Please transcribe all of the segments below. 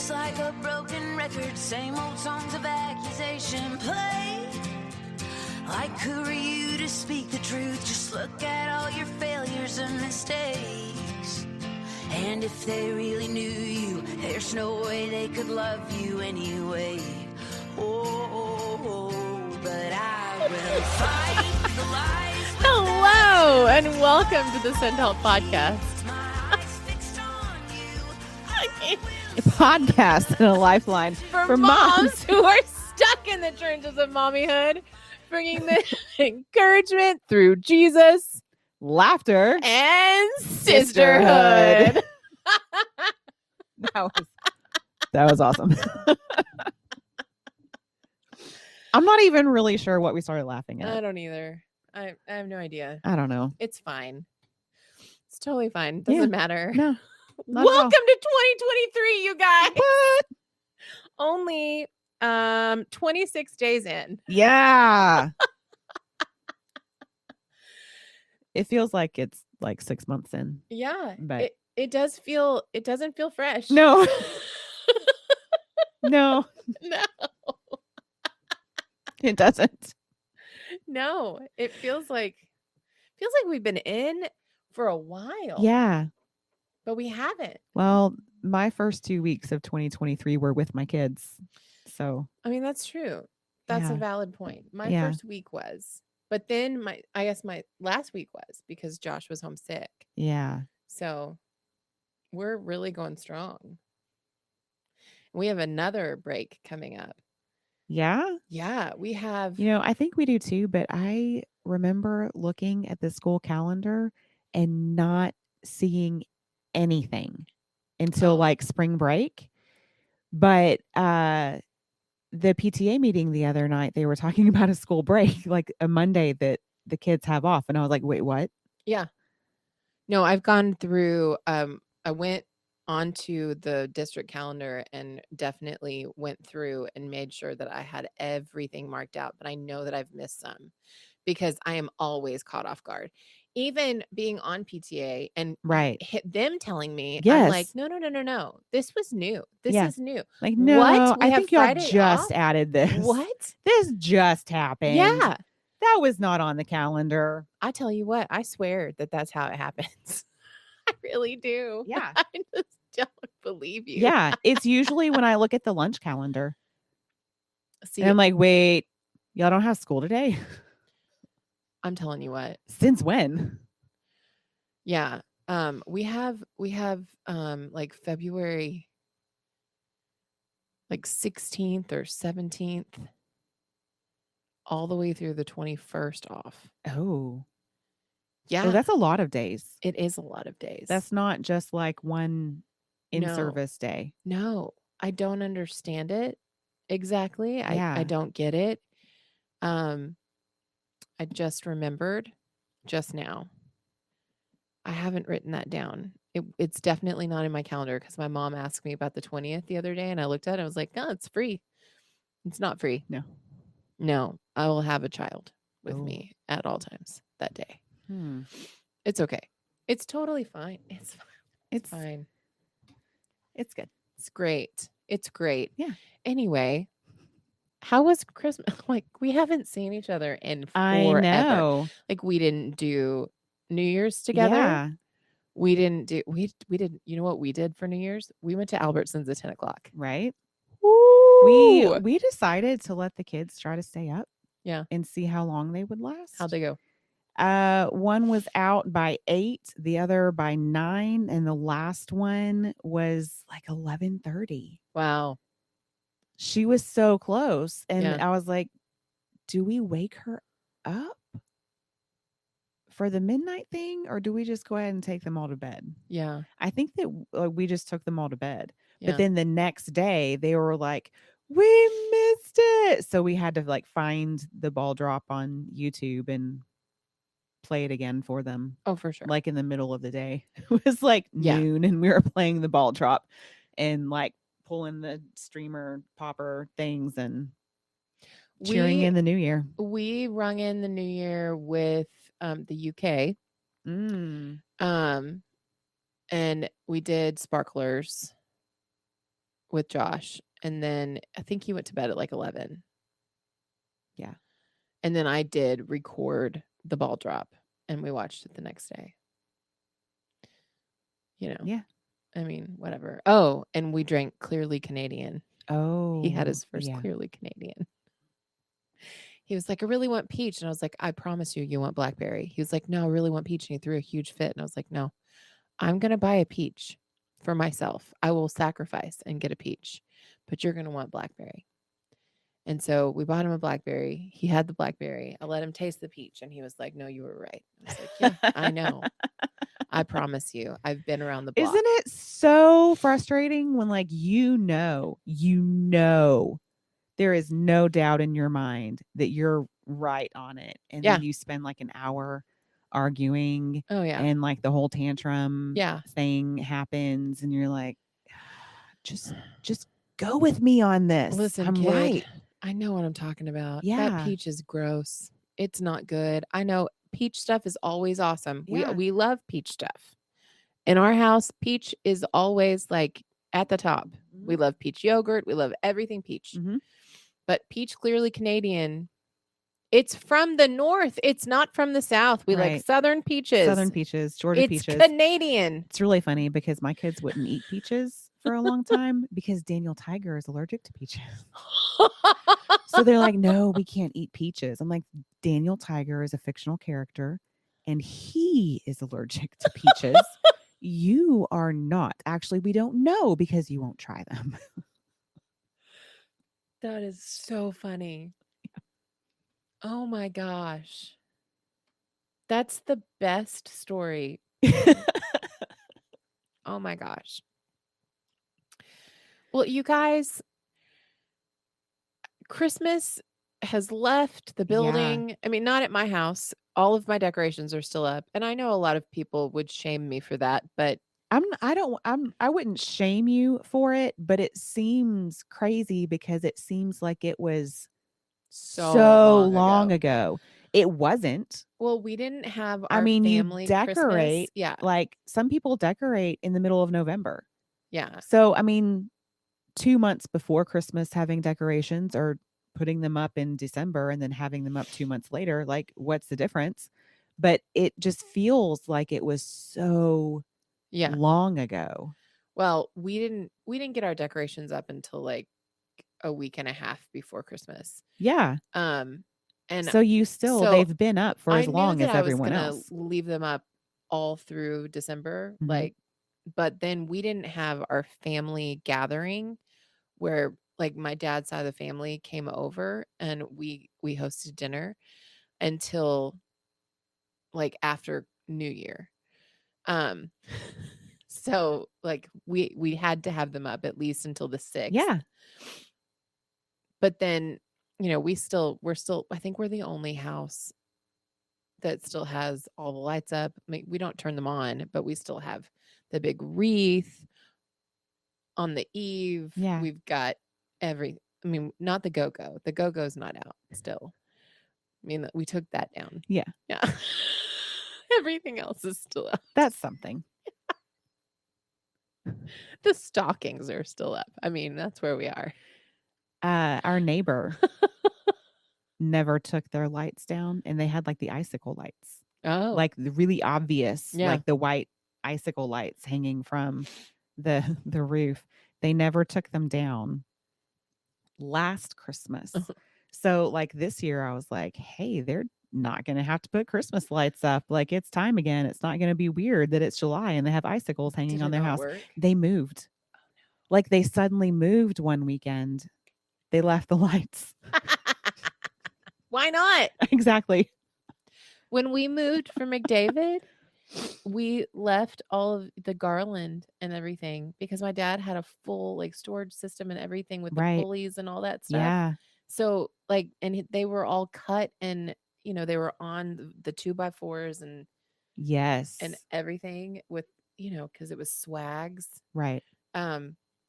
just like a broken record, same old songs of accusation play. Like who are you to speak the truth? Just look at all your failures and mistakes. And if they really knew you, there's no way they could love you anyway. Oh, but I will fight the lies. Hello, and welcome to the Send Help Podcast. A podcast and a lifeline For moms who are stuck in the trenches of mommyhood, bringing the encouragement through Jesus, laughter, and sisterhood. That was awesome. I'm not even really sure what we started laughing I at. don't either. I have no idea. I don't know. It's fine. It's totally fine. Doesn't matter. No. Not at all. Welcome to 2023, you guys. What? Only 26 days in. Yeah. It feels like it's like 6 months in. Yeah. But it doesn't feel fresh. no. No, No. it doesn't. No. It feels like we've been in for a while. Yeah. But we haven't. Well, my first 2 weeks of 2023 were with my kids. So, I mean, that's true. That's a Yeah. valid point. My Yeah. first week was. But then my last week was because Josh was homesick. yeah. So we're really going strong. We have another break coming up. Yeah. Yeah, we have. I think we do too, but I remember looking at the school calendar and not seeing anything until Oh. like spring break. But the PTA meeting the other night, they were talking about a school break, like a Monday that the kids have off. And I was like, wait, what? Yeah. No, I've gone through. I went onto the district calendar and definitely went through and made sure that I had everything marked out. But I know that I've missed some because I am always caught off guard. Even being on PTA and Right. them telling me, I'm Yes. like, no. This was new. This Yeah. is new. Like, no, What? We I have think y'all Friday just off? added this. What? This just happened. Yeah. That was not on the calendar. I tell you what, I swear that that's how it happens. I really do. Yeah. I just don't believe you. Yeah. It's usually when I look at the lunch calendar. See, And I'm like, wait, y'all don't have school today? I'm telling you what. Since when? Yeah. We have like February like 16th or 17th all the way through the 21st off. Oh. Yeah. Oh, that's a lot of days. It is a lot of days. That's not just like one in-service day. No, I don't understand it exactly. Yeah. I don't get it. I just remembered just now. I haven't written that down. It's definitely not in my calendar because my mom asked me about the 20th the other day and I looked at it. I was like, no, it's free. It's not free. No, I will have a child with Oh. me at all times that day. Hmm. It's okay. It's totally fine. It's fine. It's Fine. It's good. It's great. It's great. Yeah. Anyway, how was Christmas? Like, we haven't seen each other in I forever. know. Like, we didn't do New Year's together. Yeah. We didn't do, we did, you know what we did for New Year's? We went to Albertsons at 10 o'clock. Right. Woo! We decided to let the kids try to stay up. Yeah. And see how long they would last. How'd they go? One was out by 8, the other by 9, and the last one was like 11:30. Wow. She was so close. And Yeah. I was like, do we wake her up for the midnight thing, or do we just go ahead and take them all to bed? Yeah. I think that we just took them all to bed. Yeah. But then the next day they were like, we missed it. So we had to like find the ball drop on YouTube and play it again for them. Oh, for sure. Like in the middle of the day. It was like Yeah. noon and we were playing the ball drop and like pulling the streamer popper things and cheering in the new year. We rung in the new year with the UK. And we did sparklers. with Josh, and then I think he went to bed at like 11. Yeah. And then I did record the ball drop, and we watched it the next day. You know. Yeah. I mean, whatever. Oh, and we drank Clearly Canadian. Oh. He had his first yeah. Clearly Canadian. He was like, I really want peach. And I was like, I promise you want blackberry. He was like, no, I really want peach. And he threw a huge fit. And I was like, no, I'm going to buy a peach for myself. I will sacrifice and get a peach, but you're going to want blackberry. And so we bought him a blackberry. He had the blackberry. I let him taste the peach. And he was like, no, you were right. I was like, yeah, I know. I promise you. I've been around the block. Isn't it so frustrating when like you know, there is no doubt in your mind that you're right on it. And Yeah. then you spend like an hour arguing Oh, yeah. and like the whole tantrum Yeah. thing happens and you're like, just go with me on this. Listen, I'm kid, right. I know what I'm talking about. Yeah. That peach is gross. It's not good. I know peach stuff is always awesome. Yeah. We love peach stuff. In our house, peach is always like at the top. We love peach yogurt. We love everything peach. Mhm. But peach Clearly Canadian, it's from the north. It's not from the south. We like Right. southern peaches. Southern peaches, Georgia It's peaches. Canadian. It's really funny because my kids wouldn't eat peaches for a long time because Daniel Tiger is allergic to peaches. So they're like, no, we can't eat peaches. I'm like, Daniel Tiger is a fictional character and he is allergic to peaches. You are not. Actually, we don't know because you won't try them. That is so funny. Oh my gosh. That's the best story. Oh my gosh. Well, you guys, Christmas has left the building. I mean, not at my house. All of my decorations are still up. And I know a lot of people would shame me for that, but I wouldn't shame you for it, but it seems crazy because it seems like it was so long ago. It wasn't. Well, we didn't have our I mean, family you decorate. Christmas. Yeah. Like some people decorate in the middle of November. Yeah. So, I mean, 2 months before Christmas having decorations or putting them up in December and then having them up 2 months later, like what's the difference? But it just feels like it was so long ago. Well, we didn't get our decorations up until like a week and a half before Christmas. Yeah. And so they've been up for as long as everyone else. I was gonna leave them up all through December, Mhm. but then we didn't have our family gathering where like my dad's side of the family came over and we hosted dinner until like after New Year. So like we had to have them up at least until the 6th. Yeah. But then, you know, we're still I think we're the only house that still has all the lights up. I mean, we don't turn them on, but we still have the big wreath on the eve. Yeah. We've got not the go-go. The go-go's not out still. I mean, we took that down. Yeah. Yeah. Everything else is still up. That's something. The stockings are still up. I mean, that's where we are. Our neighbor never took their lights down and they had like the icicle lights. Oh. Like the really obvious, Yeah. like the white icicle lights hanging from the roof. They never took them down last Christmas. So like this year I was like, hey, they're not going to have to put Christmas lights up. Like it's time again. It's not going to be weird that it's July and they have icicles hanging Did on it their not house. work? They moved. Like they suddenly moved one weekend. They left the lights. Why not? Exactly. When we moved from McDavid, we left all of the garland and everything because my dad had a full like storage system and everything with the Right. pulleys and all that stuff. Yeah. So like, and they were all cut and, you know, they were on the 2x4s and Yes. everything with, you know, because it was swags. Right.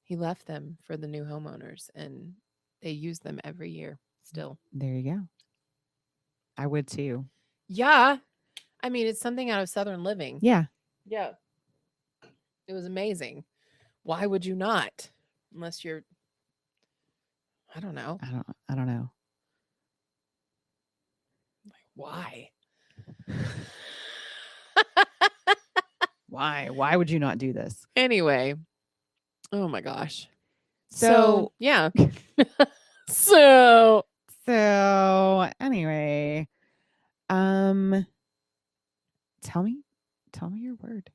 He left them for the new homeowners and they use them every year still. There you go. I would too. Yeah. I mean, it's something out of Southern Living. Yeah. Yeah. It was amazing. Why would you not? Unless you're, I don't know. I don't know. Why? Why would you not do this? Anyway. Oh my gosh. So yeah. So anyway, tell me your word.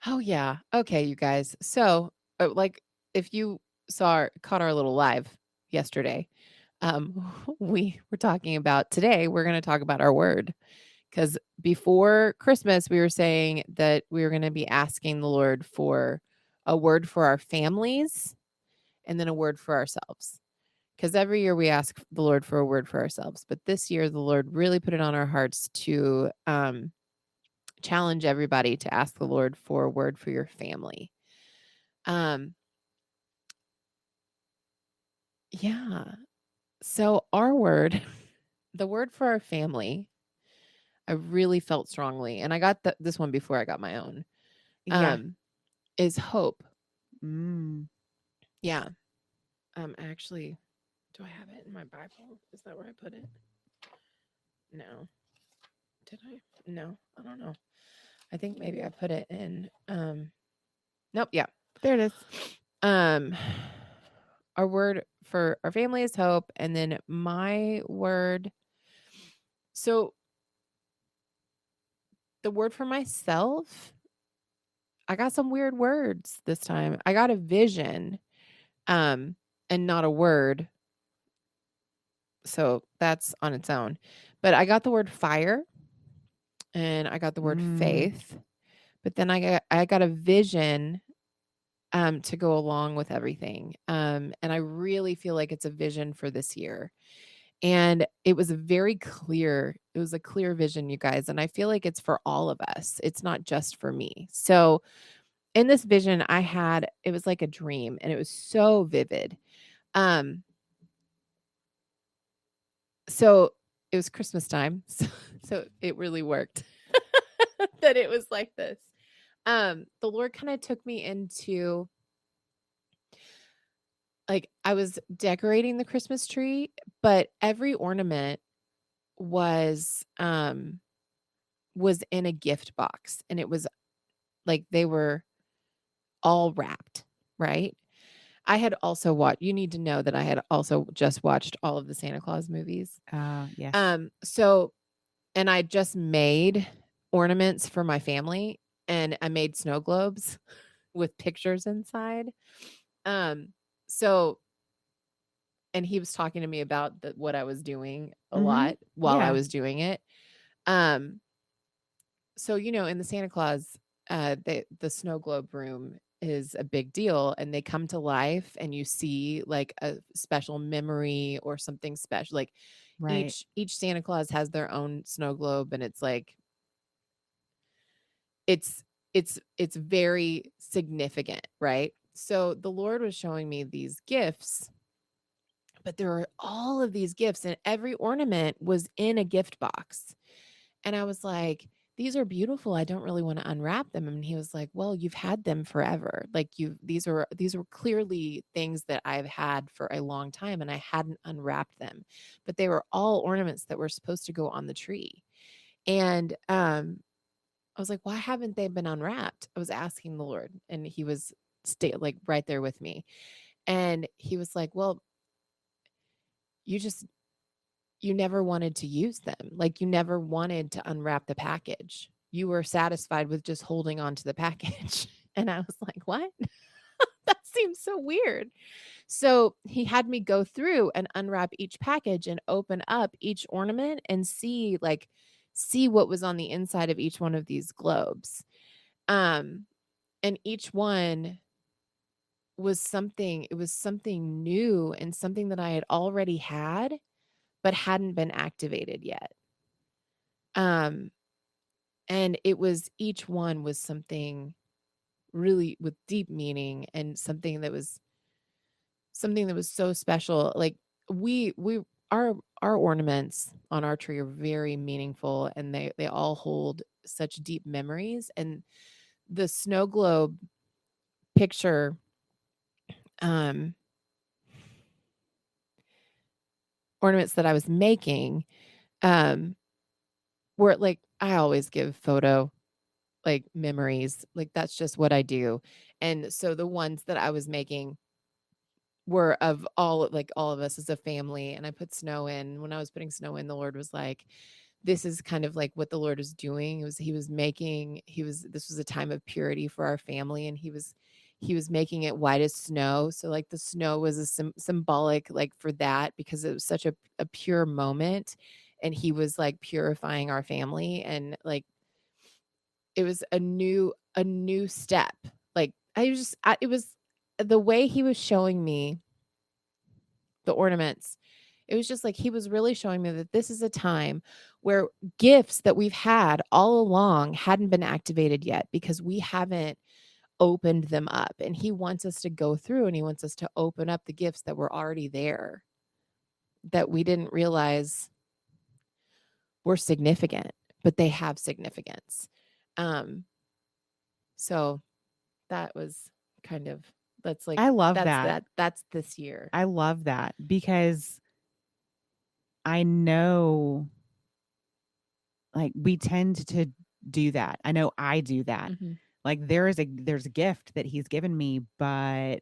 oh yeah. Okay, you guys. So like if you caught our little live yesterday, we were talking about today, we're going to talk about our word. Because before Christmas, we were saying that we were going to be asking the Lord for a word for our families and then a word for ourselves. Because every year we ask the Lord for a word for ourselves. But this year, the Lord really put it on our hearts to challenge everybody to ask the Lord for a word for your family. Yeah. So our word, the word for our family, I really felt strongly, and I got this one before I got my own, is hope. Yeah. Actually, do I have it in my Bible? Is that where I put it? No. Did I? No, I don't know. I think maybe I put it in, nope. Yeah. There it is. Our word for our family is hope. And then my word. So the word for myself, I got some weird words this time. I got a vision, and not a word. So that's on its own. But I got the word fire and I got the word faith. But then I got a vision to go along with everything. And I really feel like it's a vision for this year. And it was a clear vision, you guys. And I feel like it's for all of us. It's not just for me. So in this vision it was like a dream and it was so vivid. So it was Christmas time. So it really worked that it was like this. The Lord kind of took me into, like, I was decorating the Christmas tree, but every ornament was in a gift box, and it was like they were all wrapped, right? I had also you need to know that I had also just watched all of the Santa Claus movies. Yes. So, and I just made ornaments for my family, and I made snow globes with pictures inside. So, and he was talking to me about what I was doing a lot while I was doing it. So, in the Santa Claus, the snow globe room is a big deal, and they come to life and you see like a special memory or something special. Like each Santa Claus has their own snow globe, and it's like, it's very significant, right? So the Lord was showing me these gifts, but there were all of these gifts and every ornament was in a gift box. And I was like, these are beautiful. I don't really want to unwrap them. And he was like, well, you've had them forever. Like these were clearly things that I've had for a long time and I hadn't unwrapped them, but they were all ornaments that were supposed to go on the tree. And, I was like, why haven't they been unwrapped? I was asking the Lord, and he was like right there with me. And he was like, well, you never wanted to use them. Like you never wanted to unwrap the package. You were satisfied with just holding on to the package. And I was like, what? That seems so weird. So he had me go through and unwrap each package and open up each ornament and see what was on the inside of each one of these globes. And each one was something new and something that I had already had, but hadn't been activated yet. And each one was something really with deep meaning and something that was so special. Like our ornaments on our tree are very meaningful, and they all hold such deep memories. And the snow globe picture ornaments that I was making were like, I always give photo like memories. Like that's just what I do. And so the ones that I was making were of all of us as a family. And I put snow in. When I was putting snow in, the Lord was like, this is kind of like what the Lord is doing. This was a time of purity for our family. And he was making it white as snow. So like the snow was a symbolic like for that, because it was such a pure moment. And he was like purifying our family. And like, it was a new step. Like it was the way he was showing me the ornaments. It was just like he was really showing me that this is a time where gifts that we've had all along hadn't been activated yet because we haven't opened them up. And he wants us to go through and he wants us to open up the gifts that were already there that we didn't realize were significant, but they have significance. So that was kind of, that's like, I love that's that. that's this year. I love that because I know like we tend to do that. I know I do that. Mhm. Like there's a gift that he's given me, but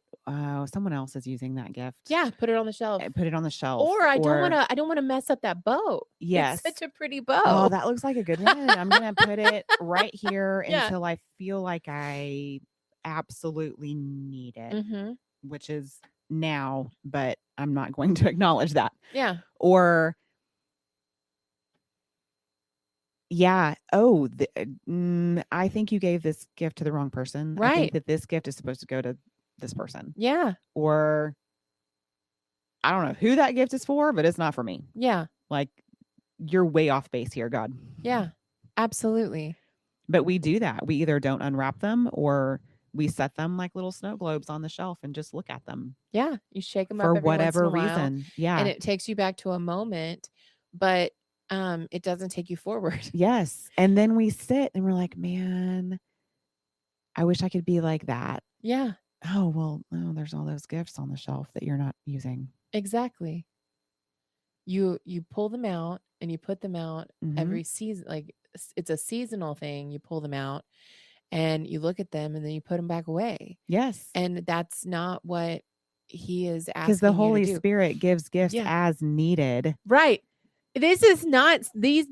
someone else is using that gift. Yeah, put it on the shelf. Put it on the shelf. Or I don't want to mess up that bow. Yes. It's such a pretty bow. Oh, that looks like a good one. I'm going to put it right here Yeah. until I feel like I absolutely need it, Mm-hmm. which is now, but I'm not going to acknowledge that. Yeah. Or yeah. Oh, I think you gave this gift to the wrong person. I think Right. that this gift is supposed to go to this person. Yeah. Or I don't know who that gift is for, but it's not for me. Yeah. Like you're way off base here, God. Yeah. Absolutely. But we do that. We either don't unwrap them or we set them like little snow globes on the shelf and just look at them. Yeah. You shake them for up every whatever once in a while, reason. Yeah. and it takes you back to a moment, but it doesn't take you forward. Yes. And then we sit and we're like, man, I wish I could be like that. Yeah. Oh, well, no, there's all those gifts on the shelf that you're not using. Exactly. You pull them out and you put them out Mhm. every season. Like it's a seasonal thing. You pull them out and you look at them and then you put them back away. Yes. And that's not what he is asking Because the you to Holy do. Spirit gives gifts Yeah. as needed. Right. This is not these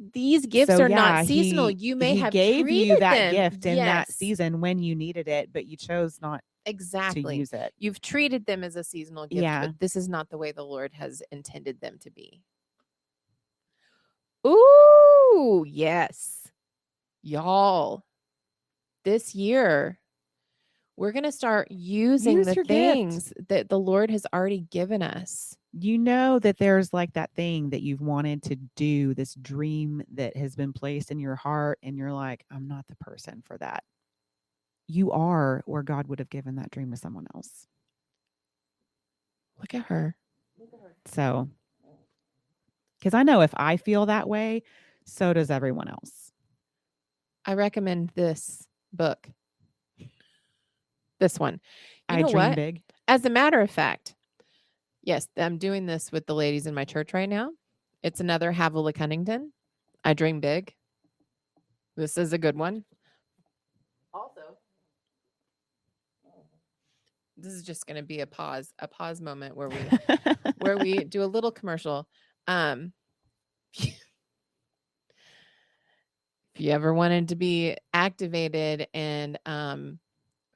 gifts So, are yeah, not seasonal. You may he have gave you treated that them. gift in that Yes. season when you needed it, but you chose not to Exactly. use it. You've treated them as a seasonal gift, Yeah. but this is not the way the Lord has intended them to be. Ooh, yes. Y'all, this year, we're going to start using Use the your gift. things that the Lord has already given us. You know that there's like that thing that you've wanted to do, this dream that has been placed in your heart, and you're like, I'm not the person for that. You are, or God would have given that dream to someone else. Look at her. So, because I know if I feel that way, so does everyone else. I recommend this book. This one. You I know dream what? big. As a matter of fact, yes, I'm doing this with the ladies in my church right now. It's another Havilah Cunnington. I dream big. This is a good one. Also, this is just going to be a pause moment where we do a little commercial. If you ever wanted to be activated and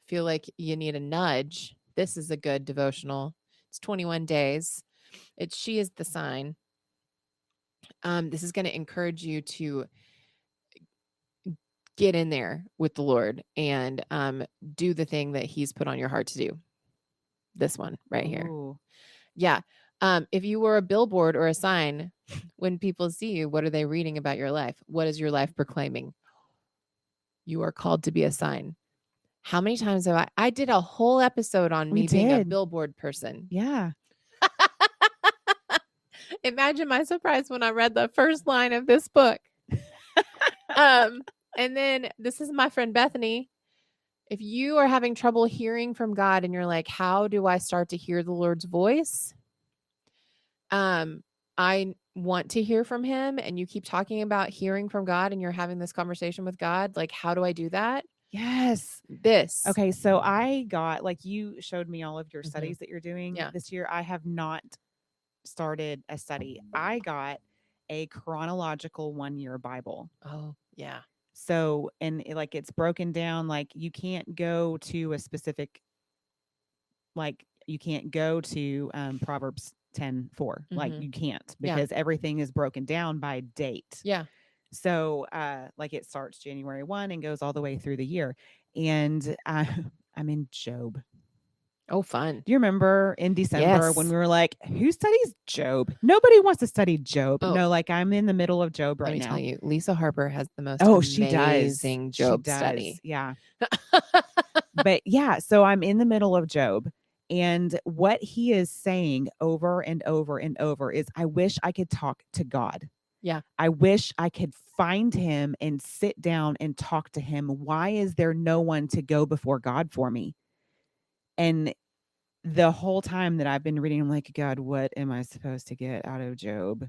feel like you need a nudge, this is a good devotional. It's 21 days. It's She is the Sign. This is going to encourage you to get in there with the Lord and do the thing that he's put on your heart to do. This one right here. Ooh. Yeah. If you were a billboard or a sign, when people see you, what are they reading about your life? What is your life proclaiming? You are called to be a sign. How many times have I did a whole episode on me being a billboard person. Yeah. Imagine my surprise when I read the first line of this book. And then this is my friend Bethany. If you are having trouble hearing from God and you're like, how do I start to hear the Lord's voice? I want to hear from him, and you keep talking about hearing from God and you're having this conversation with God. Like, how do I do that? Yes. This. Okay. So I got, like, you showed me all of your Mhm. studies that you're doing Yeah. this year. I have not started a study. I got a chronological 1-year Bible. Oh, yeah. So, and like, it's broken down, like, you can't go to a specific, like, you can't go to Proverbs 10:4. Like, Mhm. you can't, Yeah. because everything is broken down by date. Yeah. So, like, it starts January 1 and goes all the way through the year. And I'm in Job. Oh, fun. Do you remember in December when Yes. we were like, who studies Job? Nobody wants to study Job. Oh. No, like, I'm in the middle of Job Let right me now. tell you, Lisa Harper has the most She does. amazing Job study. Yeah. But yeah, so I'm in the middle of Job. And what he is saying over and over and over is, I wish I could talk to God. Yeah. I wish I could find him and sit down and talk to him. Why is there no one to go before God for me? And the whole time that I've been reading, I'm like, God, what am I supposed to get out of Job?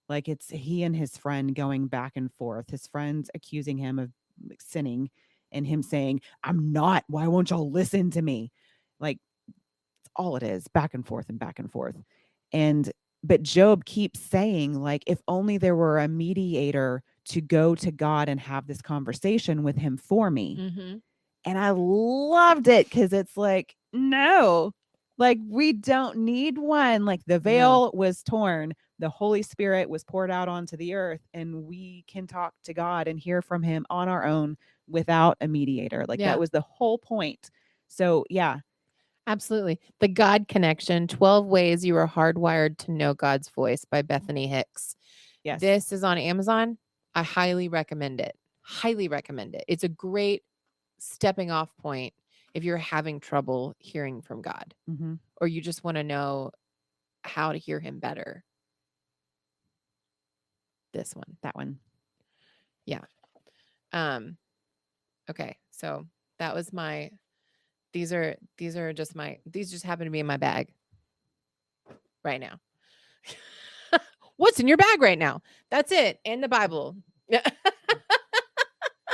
Like, it's he and his friend going back and forth. His friend's accusing him of sinning and him saying, I'm not. Why won't y'all listen to me? Like, it's all it is, back and forth and back and forth. But Job keeps saying, like, if only there were a mediator to go to God and have this conversation with him for me. Mm-hmm. And I loved it, because it's like, no, like, we don't need one. Like, the veil was torn. The Holy Spirit was poured out onto the earth, and we can talk to God and hear from him on our own without a mediator. Like, Yeah. that was the whole point. So, yeah. Absolutely. The God Connection, 12 Ways You Are Hardwired to Know God's Voice by Bethany Hicks. Yes. This is on Amazon. I highly recommend it. Highly recommend it. It's a great stepping off point if you're having trouble hearing from God, Mm-hmm. or you just want to know how to hear him better. This one. That one. Yeah. Okay. So that was my, these just happen to be in my bag right now. What's in your bag right now? That's it. And the Bible.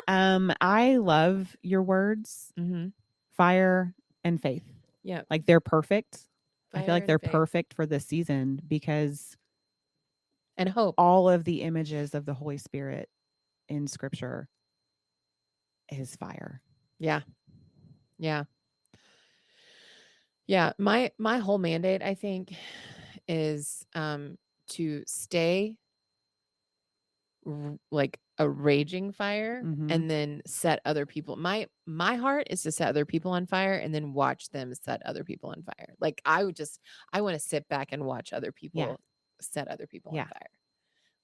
I love your words, Mm-hmm. fire and faith. Yeah. Like, they're perfect. I feel like Fire they're and faith. perfect for this season, because And hope. all of the images of the Holy Spirit in scripture is fire. Yeah. Yeah. Yeah. My whole mandate, I think, is to stay like a raging fire, Mhm. and then set other people. My heart is to set other people on fire and then watch them set other people on fire. Like, I want to sit back and watch other people set other people on fire.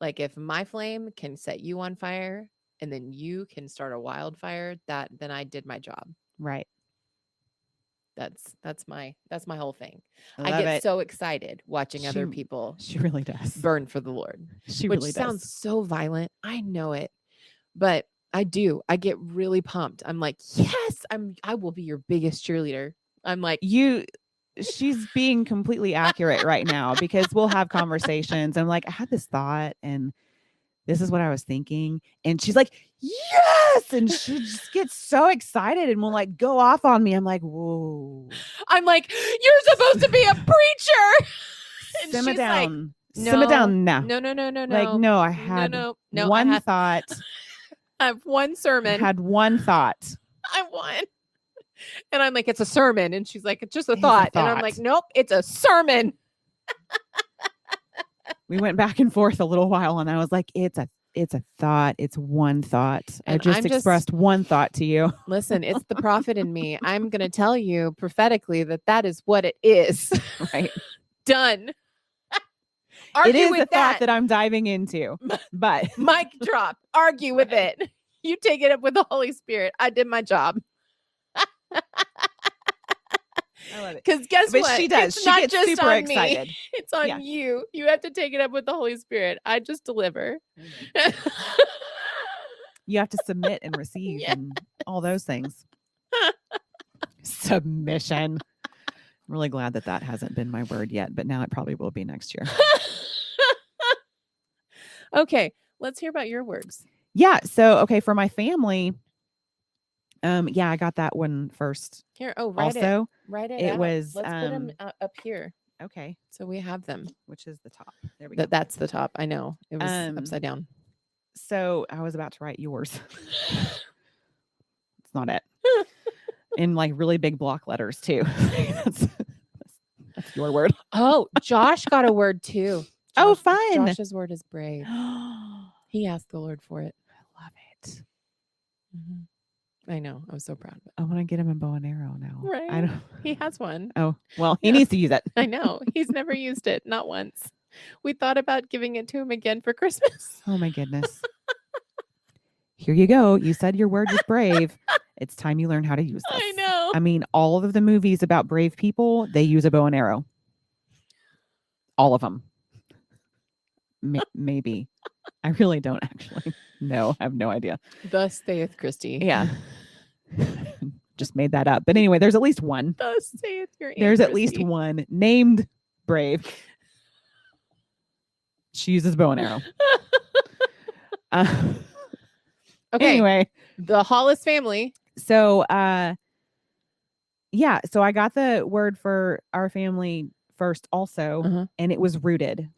Like, if my flame can set you on fire and then you can start a wildfire, then I did my job. Right. That's my whole thing. I get it. so excited watching other people She really does. burn for the Lord. She Which really sounds does. so violent. I know it. But I do. I get really pumped. I'm like, yes, I will be your biggest cheerleader. I'm like, She's being completely accurate right now, because we'll have conversations. I'm like, I had this thought and this is what I was thinking. And she's like, yes. And she just gets so excited and will, like, go off on me. I'm like, whoa. I'm like, you're supposed to be a preacher. And Simmer she's down. like, Simmer down now. No. Like, no, I had one thought. I have one sermon. I had one thought. I won. And I'm like, it's a sermon. And she's like, it's just a thought. And I'm like, nope, it's a sermon. We went back and forth a little while, and I was like, it's a thought. It's one thought. And I just expressed one thought to you. Listen, it's the prophet in me. I'm going to tell you prophetically that is what it is. Right. Done. It is a thought that I'm diving into, but mic drop. Argue with it. You take it up with the Holy Spirit. I did my job. I love it. Because guess But what? she does. It's She not gets just super on excited. me. It's on you. You have to take it up with the Holy Spirit. I just deliver. You have to submit and receive and all those things. Submission. I'm really glad that hasn't been my word yet, but now it probably will be next year. Okay, let's hear about your words. Yeah. So, okay, for my family, I got that one first. Here, write it. Also, Write it. it out. was, Let's put them up here okay, so we have them. which is the top. There we go. That's the top. I know it was upside down. So I was about to write yours. It's not it. In like really big block letters too. that's your word. Oh, Josh got a word too. Oh, fun. Josh's word is brave. He asked the Lord for it. I love it. I know. I was so proud of it. I want to get him a bow and arrow now. Right. I don't. He has one. Oh, well, he Yeah. needs to use it. I know. He's never used it. Not once. We thought about giving it to him again for Christmas. Oh my goodness. Here you go. You said your word was brave. It's time you learn how to use this. I know. I mean, all of the movies about brave people, they use a bow and arrow. All of them. Maybe. I really don't actually know. I have no idea. Thus saith Christy. Yeah. Just made that up. But anyway, there's at least one. Thus saith your Aunt There's at least Christy. one named Brave. She uses bow and arrow. Okay. Anyway, The Hollis family. so so I got the word for our family first also, and it was rooted.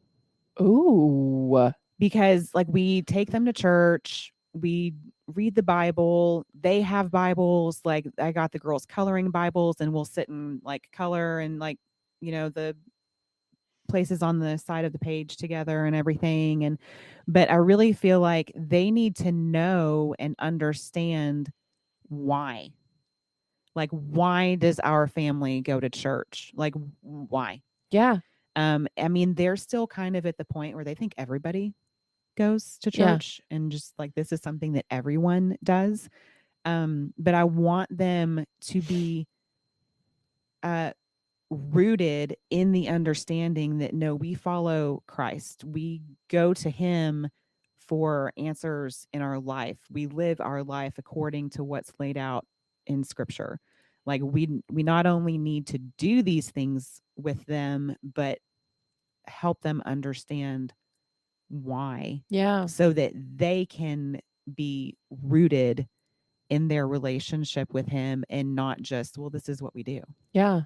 Ooh. Because like we take them to church, we read the Bible, they have Bibles, like I got the girls coloring Bibles, and we'll sit and like color and like, the places on the side of the page together and everything. But I really feel like they need to know and understand why. Like, why does our family go to church? Like, why? Yeah. I mean, they're still kind of at the point where they think everybody goes to Yeah. church and just like this is something that everyone does. But I want them to be rooted in the understanding that no, we follow Christ. We go to him for answers in our life. We live our life according to what's laid out in scripture. Like we not only need to do these things with them, but help them understand why, Yeah. so that they can be rooted in their relationship with him and not just, well, this is what we do. Yeah.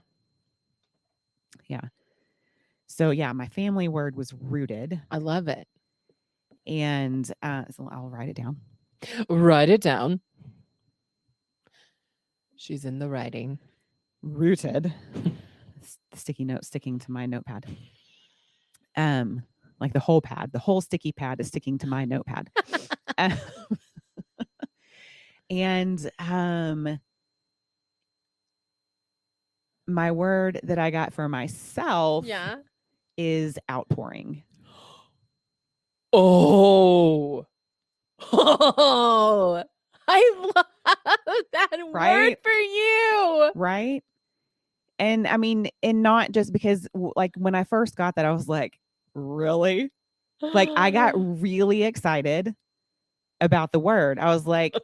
So my family word was rooted, I love it. and so I'll write it down. Write it down. She's in the writing. Rooted. The sticky note sticking to my notepad. Like the whole pad, the whole sticky pad is sticking to my notepad. And my word that I got for myself is outpouring. Oh. Oh. I love that word Right? for you. Right? And I mean, and not just because like when I first got that, I was like, really? Like I got really excited about the word. I was like,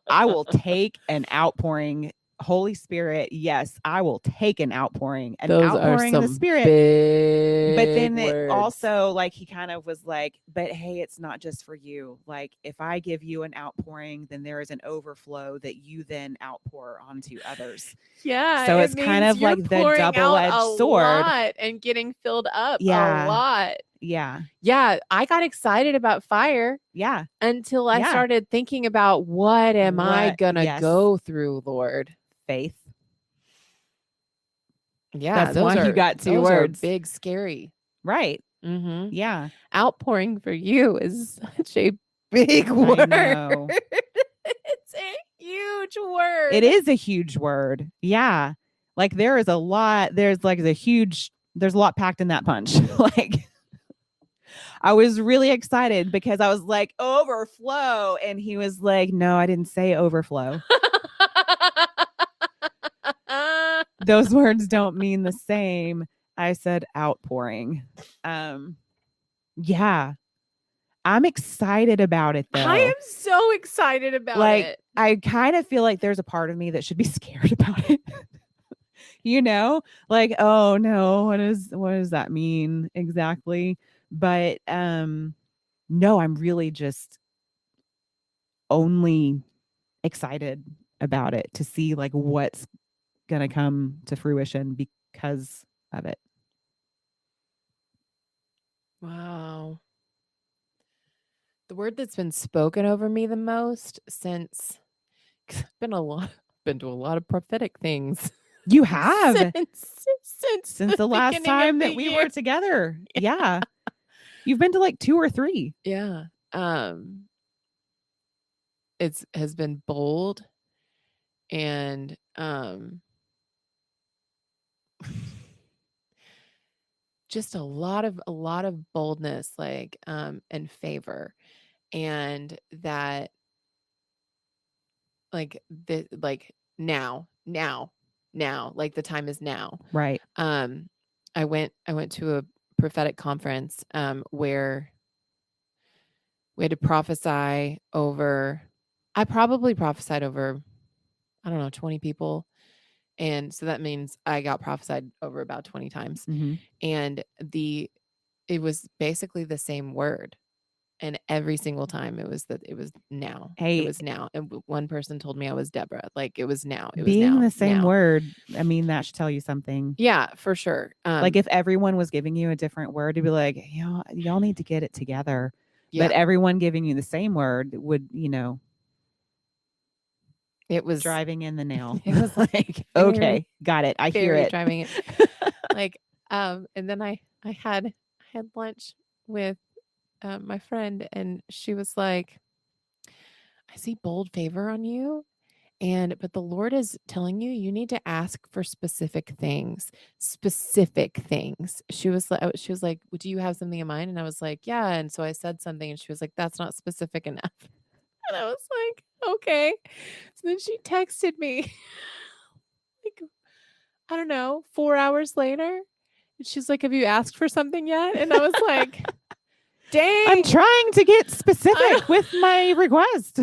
I will take an outpouring. Holy Spirit, yes, I will take an outpouring. An Those outpouring are of some the Spirit. big But then it words. also, like, he kind of was like, but hey, it's not just for you. Like, if I give you an outpouring, then there is an overflow that you then outpour onto others. Yeah. So it it's kind means of you're like the pouring out double-edged a sword. lot and getting filled up Yeah. a lot. Yeah. Yeah. I got excited about fire Yeah. until I Yeah. started thinking about what am I What- going to yes. go through, Lord? Faith. Yeah. That's why you got two those are words. big, scary. Right. Mm-hmm. Yeah. Outpouring for you is such a big word. know. It's a huge word. It is a huge word. Yeah. Like there is a lot. There's a lot packed in that punch. Like I was really excited because I was like, overflow. And he was like, no, I didn't say overflow. Those words don't mean the same. I said outpouring. Yeah. I'm excited about it I though. am so excited about Like, it. I kind of feel like there's a part of me that should be scared about it. Like, oh no, what does that mean exactly? But no, I'm really just only excited about it to see like what's gonna come to fruition because of it. Wow. The word that's been spoken over me the most since 'cause I've been to a lot of prophetic things You have since the last beginning of time the that we year. were together. Yeah. You've been to like 2 or 3. Yeah. It's has been bold and just a lot of boldness, like and favor, and that like now, like the time is now. Right. I went to a prophetic conference where we had to prophesy over. I probably prophesied over, I don't know, 20 people. And so that means I got prophesied over about 20 times. Mhm. And it was basically the same word. And every single time it was now. Hey, It was now. And one person told me I was Deborah. Like it was now. It was being now. the same now. word, I mean, that should tell you something. Yeah, for sure. Like if everyone was giving you a different word, to be like, y'all need to get it together. Yeah. But everyone giving you the same word would, it was driving in the nail. It was like, okay, got it. I hear it. Driving it. Like, and then I had lunch with my friend, and she was like, I see bold favor on you. But the Lord is telling you need to ask for specific things. She was like, well, do you have something in mind? And I was like, yeah. And so I said something, and she was like, that's not specific enough. And I was like, okay. So then she texted me like, I don't know, 4 hours later. And she's like, have you asked for something yet? And I was like, dang. I'm trying to get specific with my request.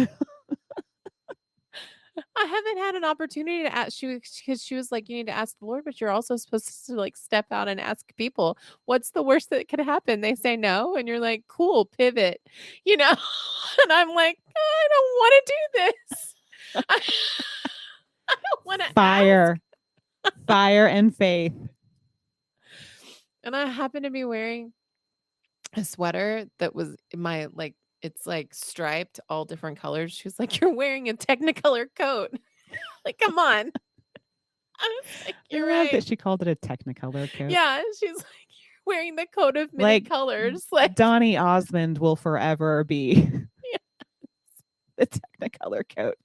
I haven't had an opportunity to ask you because she was like, you need to ask the Lord, but you're also supposed to like step out and ask people. What's the worst that could happen? They say no, and you're like, cool, pivot, And I'm like, I don't want to do this. I don't want to fire and faith. And I happen to be wearing a sweater that was my it's like striped, all different colors. She was like, you're wearing a Technicolor coat. Like, come on. I was like, you're right. That she called it a Technicolor coat. Yeah. She's like, you're wearing the coat of many colors. Like Donny Osmond will forever be the Technicolor coat.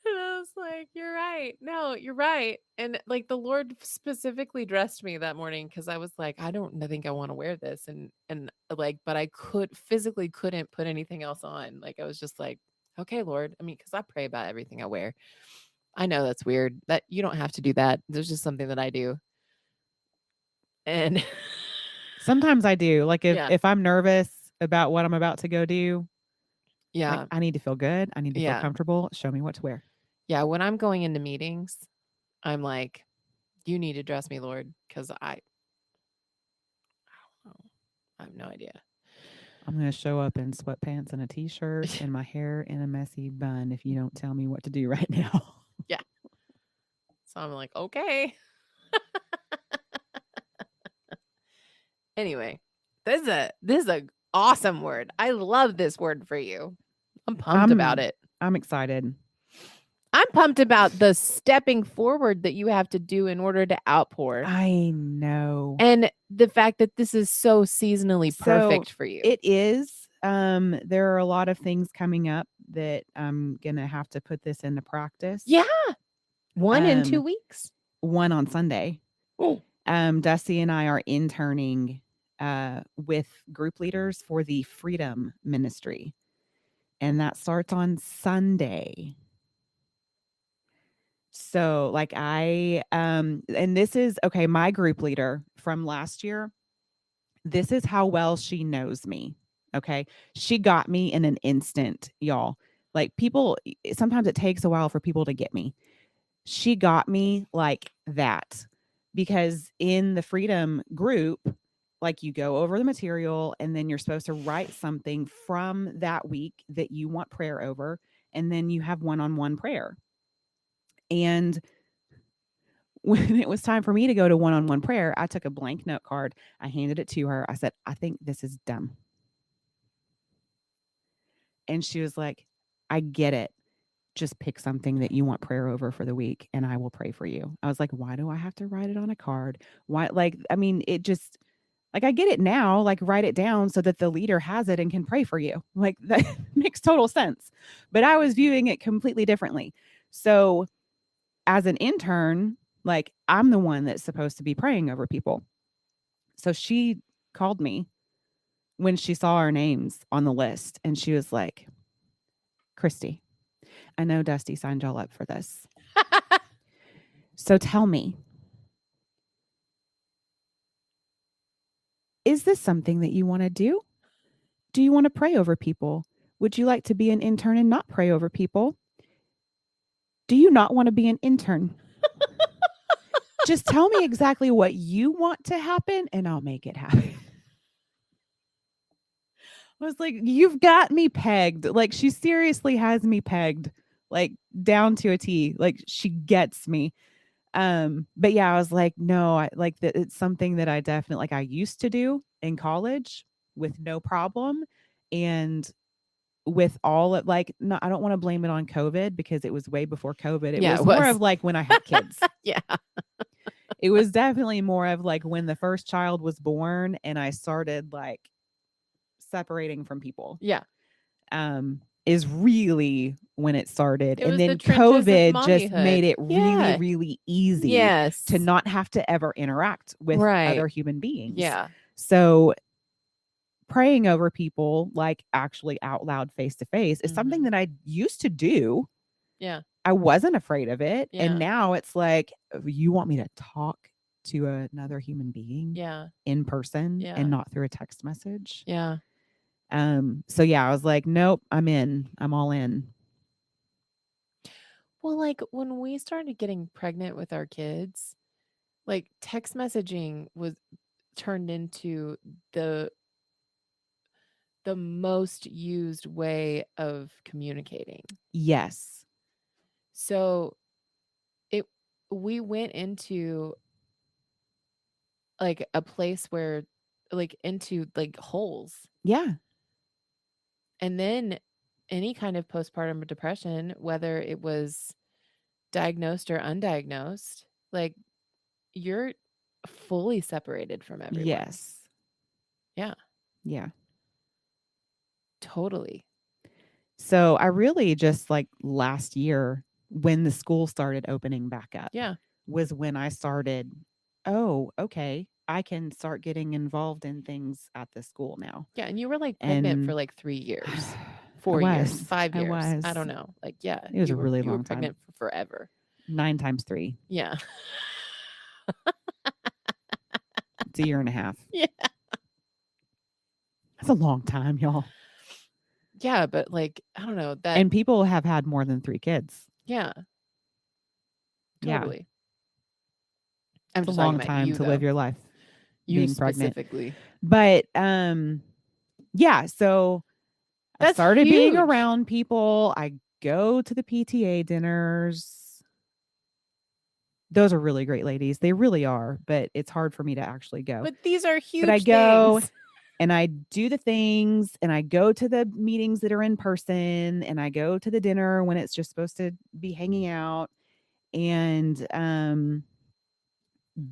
And I was like, you're right. No, you're right. And like the Lord specifically dressed me that morning because I was like, I don't think I want to wear this. And like, but I physically couldn't put anything else on. Like I was just like, okay, Lord. I mean, because I pray about everything I wear. I know that's weird. That you don't have to do that. There's just something that I do. And sometimes I do. Like if I'm nervous about what I'm about to go do, like, I need to feel good. I need to feel comfortable. Show me what to wear. Yeah, when I'm going into meetings, I'm like, you need to dress me, Lord, because I don't know. I have no idea. I'm going to show up in sweatpants and a t-shirt and my hair in a messy bun if you don't tell me what to do right now. Yeah. So I'm like, okay. Anyway, this is a awesome word. I love this word for you. I'm pumped about it. I'm excited. I'm pumped about the stepping forward that you have to do in order to outpour. I know. And the fact that this is so seasonally perfect for you. It is. There are a lot of things coming up that I'm going to have to put this into practice. Yeah. One in 2 weeks. One on Sunday. Oh. Dusty and I are interning with group leaders for the Freedom Ministry. And that starts on Sunday. So like and this is, okay, my group leader from last year This is how well she knows me. Okay. She got me in an instant, y'all. Like people, sometimes it takes a while for people to get me. She got me like that because in the Freedom group, like you go over the material and then you're supposed to write something from that week that you want prayer over. And then you have one-on-one prayer. And when it was time for me to go to one-on-one prayer, I took a blank note card. I handed it to her. I said, I think this is dumb. And she was like, I get it. Just pick something that you want prayer over for the week and I will pray for you. I was like, why do I have to write it on a card? Why? Like, I mean, it just, like, I get it now, like write it down so that the leader has it and can pray for you. Like that makes total sense. But I was viewing it completely differently. So as an intern, like I'm the one that's supposed to be praying over people. So she called me when she saw our names on the list and she was like, Christy, I know Dusty signed y'all up for this. So tell me, is this something that you want to do? Do you want to pray over people? Would you like to be an intern and not pray over people? Do you not want to be an intern? Just tell me exactly what you want to happen and I'll make it happen. I was like, you've got me pegged. Like she seriously has me pegged, like down to a T. Like she gets me. But yeah, I was like, no, I like that. It's something that I definitely, like I used to do in college with no problem. And with all of like, no, I don't want to blame it on COVID because it was way before COVID. It was more of like when I had kids. Yeah. It was definitely more of like when the first child was born and I started like separating from people. Yeah. Is really when it started. It And was then the trenches of COVID just mommyhood. made it Yeah. really, really easy Yes. to not have to ever interact with Right. other human beings. Yeah. So praying over people like actually out loud face to face is something that I used to do. Yeah. I wasn't afraid of it. Yeah. And now it's like, you want me to talk to another human being Yeah. in person Yeah. and not through a text message? Yeah. So yeah, I was like, nope, I'm in. I'm all in. Well, like when we started getting pregnant with our kids, like text messaging was turned into the most used way of communicating. Yes. So we went into like a place where like into like holes. Yeah. And then any kind of postpartum depression, whether it was diagnosed or undiagnosed, like you're fully separated from everyone. Yes. Yeah. Yeah. Totally. So I really just like last year when the school started opening back up. Yeah. Was when I started, oh, okay, I can start getting involved in things at the school now. Yeah. And you were like pregnant for And like 3 years, 4 years, was. 5 I years. I was. don't know. Like, yeah. It was you a were- really you were long time. pregnant for forever. 9 times 3. Yeah. It's a year and a half. Yeah. That's a long time, y'all. Yeah. But like, I don't know that. And people have had more than 3 kids. Yeah. Yeah. Totally. I'm It's a just talking long about time you, to though. live your life You being pregnant. specifically. But yeah, so I That's started being huge. around people. I go to the PTA dinners. Those are really great ladies. They really are, but it's hard for me to actually go. But these are huge I go things. and I do the things and I go to the meetings that are in person and I go to the dinner when it's just supposed to be hanging out. And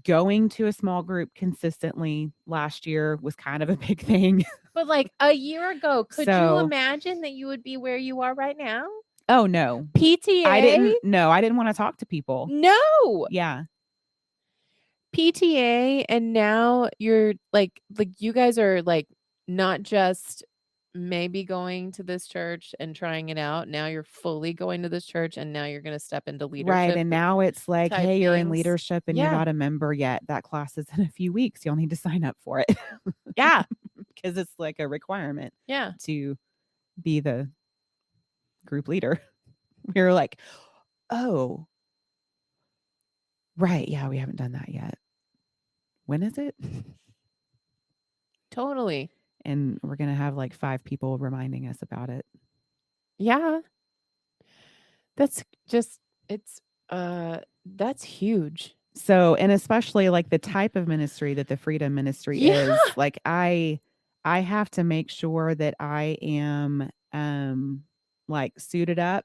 going to a small group consistently last year was kind of a big thing. But like a year ago, could you So- imagine that you would be where you are right now? Oh no. PTA? I didn't want to talk to people. No. Yeah. PTA, and now you're like you guys are like not just maybe going to this church and trying it out. Now you're fully going to this church, and now you're going to step into Right. leadership And now it's like, type hey, you're in things. leadership and you're Yeah. not a member yet. That class is in a few weeks. You'll need to sign up for it Yeah. because it's like a requirement Yeah. to be the group leader. You're like, oh, right. Yeah, we haven't done that yet. When is it? Totally. And we're going to have like 5 people reminding us about it. Yeah. That's just, it's, that's huge. So, and especially like the type of ministry that the Freedom Ministry Yeah. is, like I have to make sure that I am like suited up,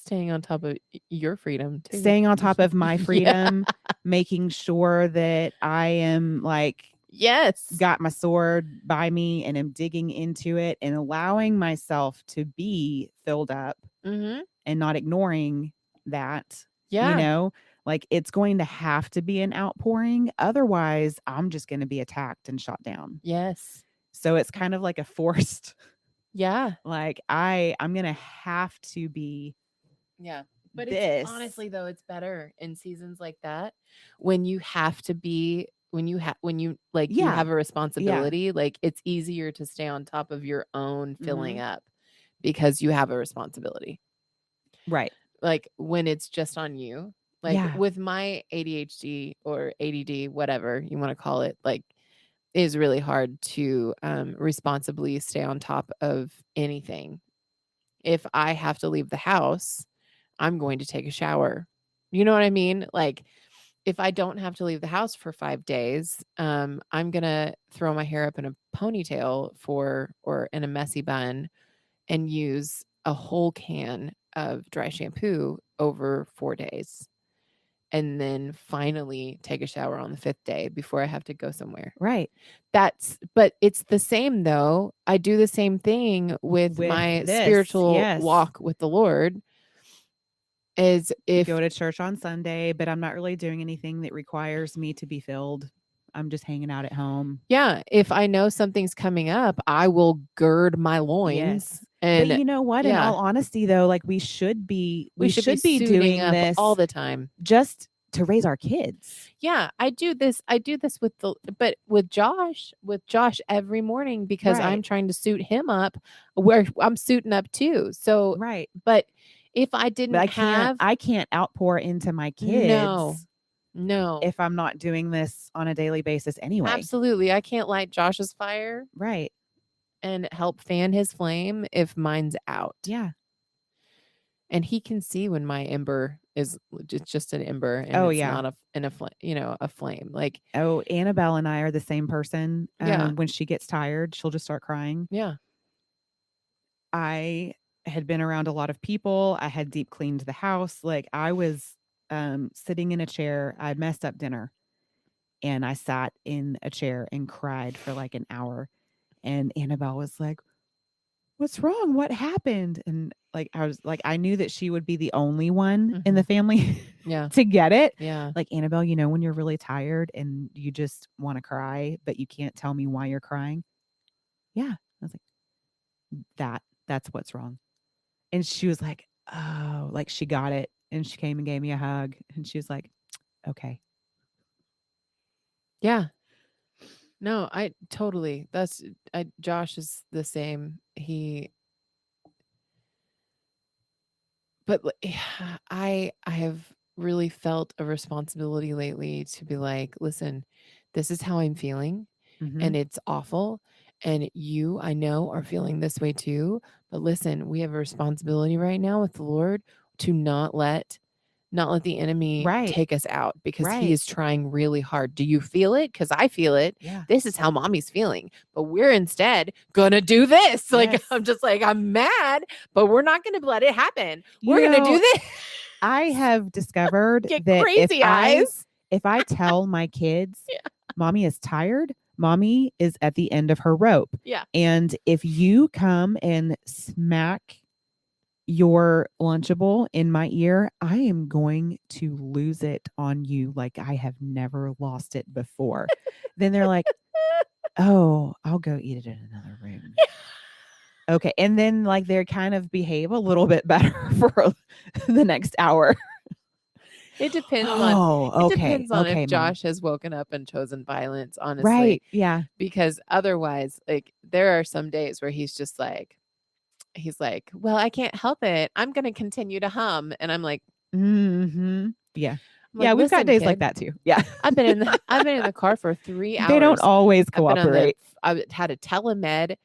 Staying on top of your freedom too. staying on top of my Yeah. freedom, making sure that I am like Yes. got my sword by me and am digging into it and allowing myself to be filled up Mm-hmm. and not ignoring that. Yeah. You know, like it's going to have to be an outpouring. Otherwise, I'm just going to be attacked and shot down. Yes. So it's kind of like a forced, Yeah. like I'm going to have to be Yeah. But this. it's honestly though, it's better in seasons like that when you have to be when you like you Yeah. have a responsibility, like it's easier to stay on top of your own filling up because you have a responsibility. Right. Like when it's just on you. Like Yeah. with my ADHD or ADD, whatever you want to call it, like it is really hard to responsibly stay on top of anything. If I have to leave the house, I'm going to take a shower. You know what I mean? Like if I don't have to leave the house for 5 days, I'm going to throw my hair up in a ponytail or in a messy bun and use a whole can of dry shampoo over 4 days. And then finally take a shower on the 5th day before I have to go somewhere. Right. But it's the same though. I do the same thing with my this, spiritual yes. walk with the Lord. Is if Go to church on Sunday, but I'm not really doing anything that requires me to be filled. I'm just hanging out at home. yeah, if I know something's coming up, I will gird my loins. Yes. And But you know what? In yeah. all honesty, though, like we should be suiting doing up this all the time. just to raise our kids. Yeah, I do this with Josh every morning because Right. I'm trying to suit him up where I'm suiting up too. So Right. but if I didn't But I can't outpour into my kids no. if I'm not doing this on a daily basis anyway. Absolutely. I can't light Josh's fire Right. and help fan his flame if mine's out. Yeah. And he can see when my ember is just an ember and Oh, it's yeah. not a flame. Like, Oh, Annabelle and I are the same person. Yeah. When she gets tired, she'll just start crying. yeah. I had been around a lot of people. I had deep cleaned the house. Like I was sitting in a chair. I messed up dinner and I sat in a chair and cried for like an hour. And Annabelle was like, "What's wrong? What happened?" And like I was like, I knew that she would be the only one in the family Yeah. to get it. Yeah. Like, Annabelle, you know when you're really tired and you just want to cry, but you can't tell me why you're crying? Yeah. I was like, that's what's wrong. And she was like, oh, like she got it. And she came and gave me a hug. And she was like, okay. Yeah. No, I totally. Josh is the same. But I have really felt a responsibility lately to be like, listen, this is how I'm feeling and it's awful. And you, I know, are feeling this way too. But listen, we have a responsibility right now with the Lord to not let the enemy Right. take us out because Right. he is trying really hard. Do you feel it? Because I feel it. Yeah. This is how mommy's feeling. But we're instead gonna do this. Like Yes. I'm just like, I'm mad, but we're not gonna let it happen. You We're gonna know, do this. I have discovered Get that crazy eyes. if I tell my kids, Yeah. mommy is tired, mommy is at the end of her rope. Yeah. And if you come and smack your Lunchable in my ear, I am going to lose it on you like I have never lost it before. Then they're like, oh, I'll go eat it in another room. Okay. And then like they kind of behave a little bit better for the next hour. It depends on Oh, it okay. depends on Okay, if Mom. Josh has woken up and chosen violence, honestly. Right. Yeah. Because otherwise, like there are some days where he's like, well, I can't help it. I'm gonna continue to hum. And I'm like, Mm-hmm. Yeah. I'm like, Yeah, we've got "Listen, days like kid, that too. Yeah. I've been in the car for 3 hours. They don't always I've been on cooperate. I've had a telemed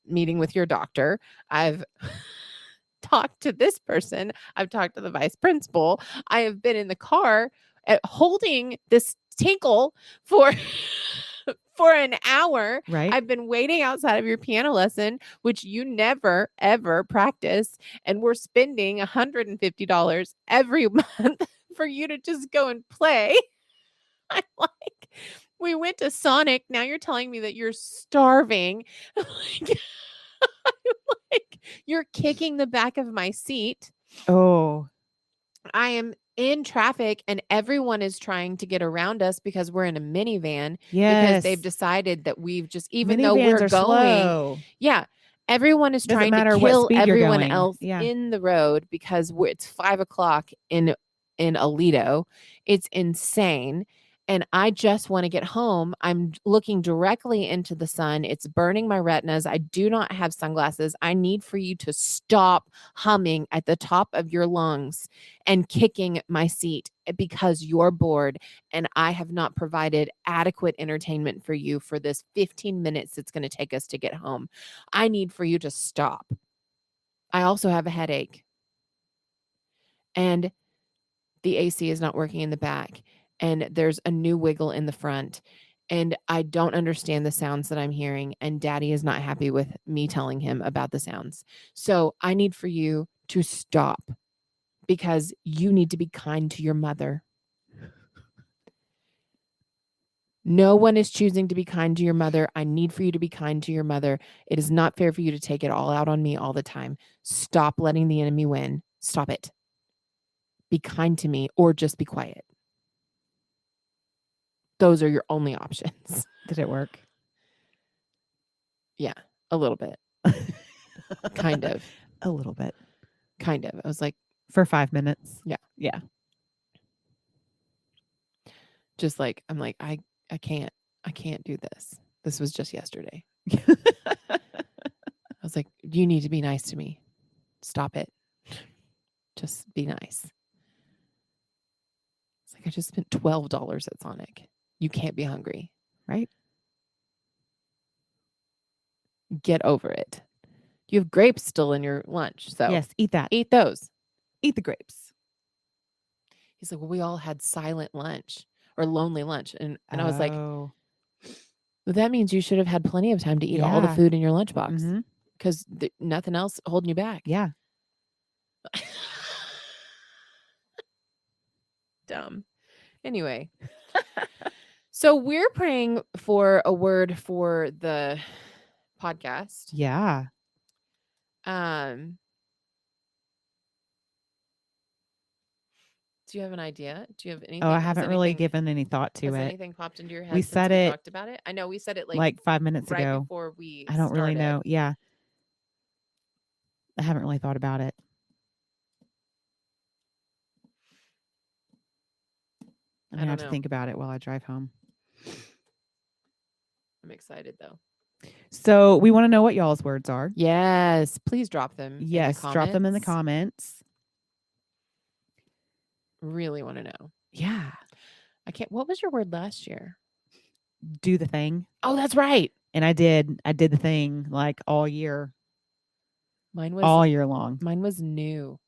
meeting with your doctor. I've talked to this person. I've talked to the vice principal. I have been in the car holding this tinkle for for an hour. Right. I've been waiting outside of your piano lesson, which you never ever practice, and we're spending $150 every month for you to just go and play. I'm like, we went to Sonic. Now you're telling me that you're starving. Like, you're kicking the back of my seat. Oh. I am in traffic and everyone is trying to get around us because we're in a minivan Yes. because they've decided that we've just, even though Minivans we're are going, slow. yeah, everyone is Doesn't trying matter to what kill speed you're everyone going. else Yeah. in the road because it's 5 o'clock in Aledo. It's insane. And I just want to get home. I'm looking directly into the sun. It's burning my retinas. I do not have sunglasses. I need for you to stop humming at the top of your lungs and kicking my seat because you're bored and I have not provided adequate entertainment for you for this 15 minutes it's going to take us to get home. I need for you to stop. I also have a headache. And the AC is not working in the back. And there's a new wiggle in the front. And I don't understand the sounds that I'm hearing. And Daddy is not happy with me telling him about the sounds. So I need for you to stop because you need to be kind to your mother. No one is choosing to be kind to your mother. I need for you to be kind to your mother. It is not fair for you to take it all out on me all the time. Stop letting the enemy win. Stop it. Be kind to me or just be quiet. Those are your only options. Did it work? Yeah, a little bit. Kind of. A little bit. Kind of. I was like, for 5 minutes. Yeah. Yeah. Just like, I'm like, I can't do this. This was just yesterday. I was like, you need to be nice to me. Stop it. Just be nice. It's like, I just spent $12 at Sonic. You can't be hungry. Right? Get over it. You have grapes still in your lunch. So yes, eat that. Eat those. Eat the grapes. He's like, well, we all had silent lunch or lonely lunch. And I was like, well, that means you should have had plenty of time to eat all the food in your lunchbox because nothing else holding you back. Yeah. Dumb. Anyway. So we're praying for a word for the podcast. Yeah. Do you have an idea? Do you have anything? Oh, I haven't really given any thought to has it. anything popped into your head We since said we it talked about it? I know we said it like 5 minutes right ago. before we I don't really started. know. Yeah. I haven't really thought about it. I'm gonna have to think about it while I drive home. I'm excited though. So we want to know what y'all's words are. Yes, please drop them. Yes, drop them in the comments. Really want to know. Yeah. I can't. What was your word last year? Do the thing. Oh, that's right. And I did the thing like all year. Mine was all year long. Mine was new.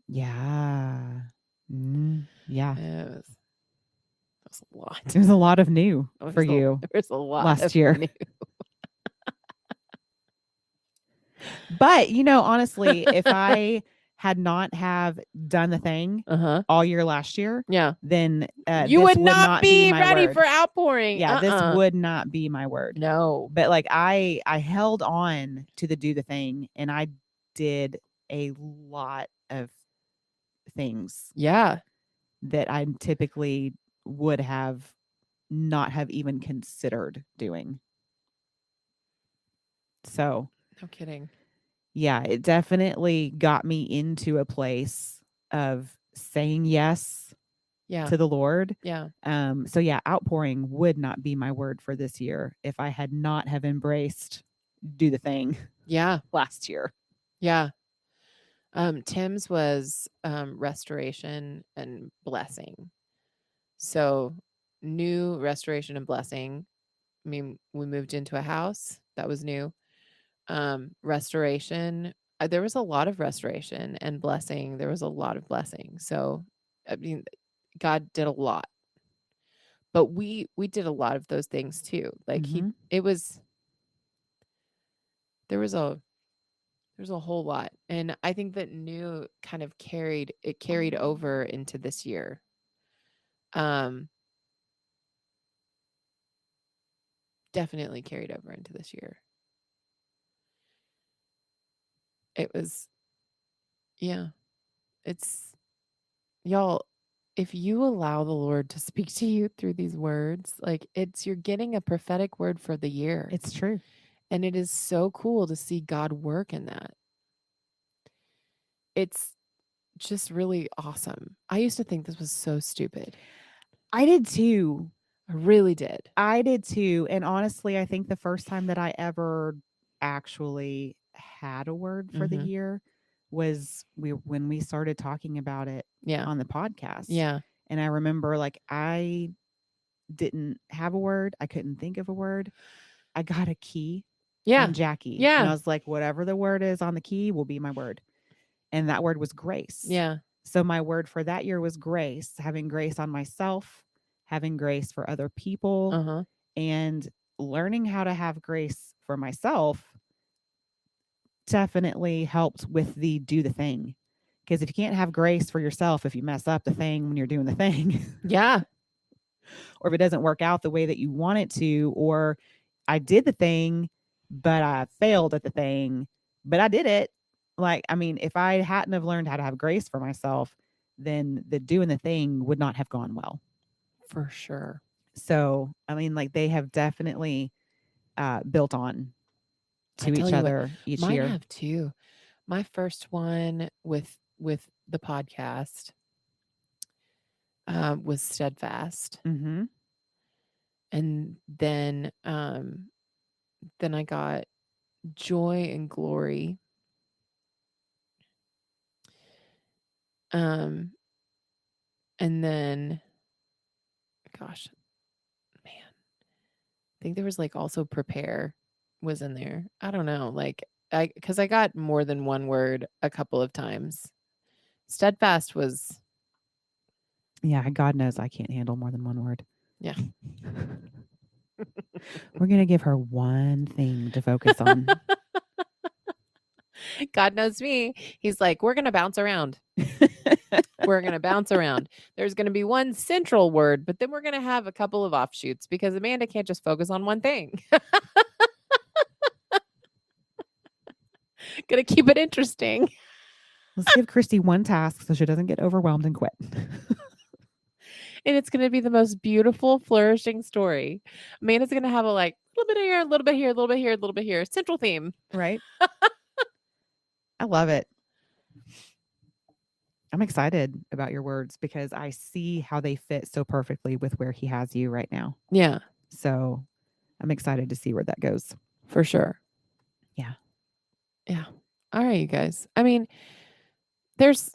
Yeah. Yeah. That was a lot. It was a lot of new for you. There was a lot last year. New. But honestly, if I had not have done the thing all year last year, then you would not be ready word. For outpouring. Yeah, this would not be my word. No. But like I held on to the do the thing, and I did a lot of things. Yeah. That I typically would have not have even considered doing. So, No kidding. yeah, it definitely got me into a place of saying yes Yeah. to the Lord. Yeah. So yeah, outpouring would not be my word for this year if I had not have embraced do the thing Yeah. last year. Yeah. Tim's was restoration and blessing. So new restoration and blessing. I mean, we moved into a house that was new. Restoration. There was a lot of restoration and blessing. There was a lot of blessing. So, I mean, God did a lot, but we did a lot of those things too. Like Mhm. there was a whole lot, and I think that new kind of carried over into this year. Definitely carried over into this year. It was, yeah, it's, y'all, if you allow the Lord to speak to you through these words, like you're getting a prophetic word for the year. It's true. And it is so cool to see God work in that. It's just really awesome. I used to think this was so stupid. I did too. I really did. I did too. And honestly, I think the first time that I ever actually had a word for the Mhm. year was when we started talking about it Yeah. on the podcast. Yeah. And I remember like I didn't have a word. I couldn't think of a word. I got a key Yeah. from Jackie. And Yeah. I was like, whatever the word is on the key will be my word. And that word was grace. Yeah. So my word for that year was grace, having grace on myself, having grace for other people, Uh-huh. and learning how to have grace for myself definitely helped with the do the thing. Because if you can't have grace for yourself, if you mess up the thing when you're doing the thing, Yeah. or if it doesn't work out the way that you want it to, or I did the thing, but I failed at the thing, but I did it. Like, I mean, if I hadn't have learned how to have grace for myself, then the doing the thing would not have gone well. For sure. So, I mean, like they have definitely built on I to tell each you what, other each mine year. have too. My first one with the podcast was steadfast. Mm-hmm. And then I got joy and glory. And then, gosh, man, I think there was like also prepare was in there. I don't know, like because I got more than one word a couple of times. Steadfast was, Yeah, God knows I can't handle more than one word. yeah. We're going to give her one thing to focus on. God knows me. He's like, we're going to bounce around. We're going to bounce around. There's going to be one central word, but then we're going to have a couple of offshoots because Amanda can't just focus on one thing. Going to keep it interesting. Let's give Christy one task so she doesn't get overwhelmed and quit. And it's going to be the most beautiful, flourishing story. Amanda's going to have a like little bit here, a little bit here, a little bit here, a little bit here. Central theme. Right? I love it. I'm excited about your words because I see how they fit so perfectly with where he has you right now. Yeah. So I'm excited to see where that goes. For sure. Yeah. Yeah. All right, you guys. I mean, there's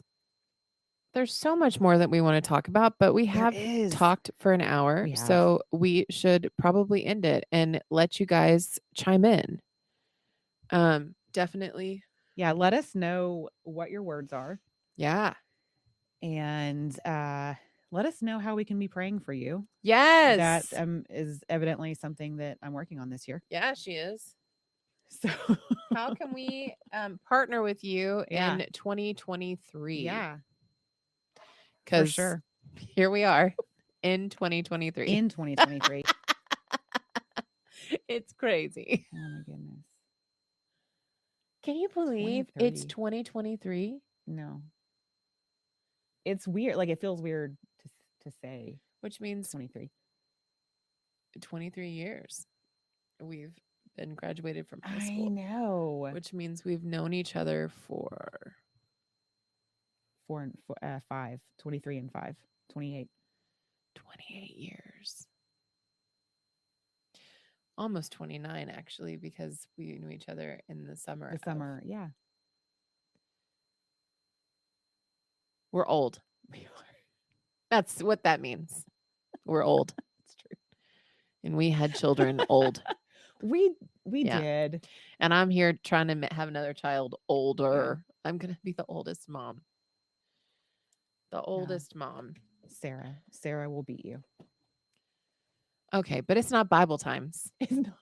so much more that we want to talk about, but we have talked for an hour. So we should probably end it and let you guys chime in. Definitely. Yeah. Let us know what your words are. Yeah. And let us know how we can be praying for you. Yes. That is evidently something that I'm working on this year. Yeah, she is. So how can we partner with you Yeah. in 2023? Yeah. For Because sure. here we are in 2023. In 2023. It's crazy. Oh my goodness. Can you believe it's 2023? No. It's weird. Like it feels weird to say. Which means 23. 23 years we've and graduated from high I school, know. which means we've known each other for 5, 23 and 5, 28. 28 years. Almost 29, actually, because we knew each other in the summer. The summer, yeah. We're old. We are. That's what that means. We're old. It's true. And we had children old. We Yeah. did. And I'm here trying to have another child older. I'm going to be the oldest mom. The oldest mom. Sarah will beat you. Okay, but it's not Bible times. It's not.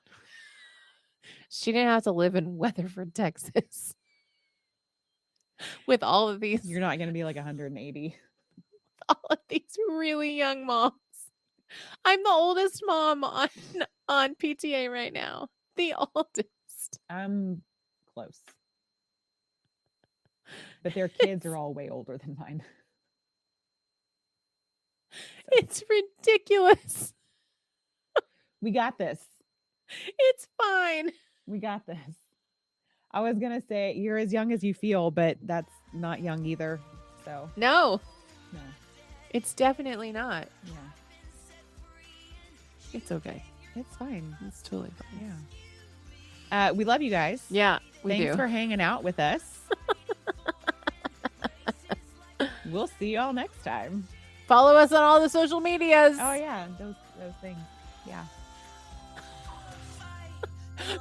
She didn't have to live in Weatherford, Texas. With all of these You're not going to be like 180. all of these really young moms. I'm the oldest mom on PTA right now. The oldest. I'm close. But their kids are all way older than mine. It's ridiculous. We got this. It's fine. We got this. I was going to say you're as young as you feel, but that's not young either. So, No, no. it's definitely not. Yeah. It's okay. It's fine. It's totally fine. Yeah. We love you guys. Yeah, we Thanks do. for hanging out with us. We'll see you all next time. Follow us on all the social medias. Oh yeah, those things. Yeah.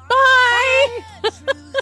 Bye. Truth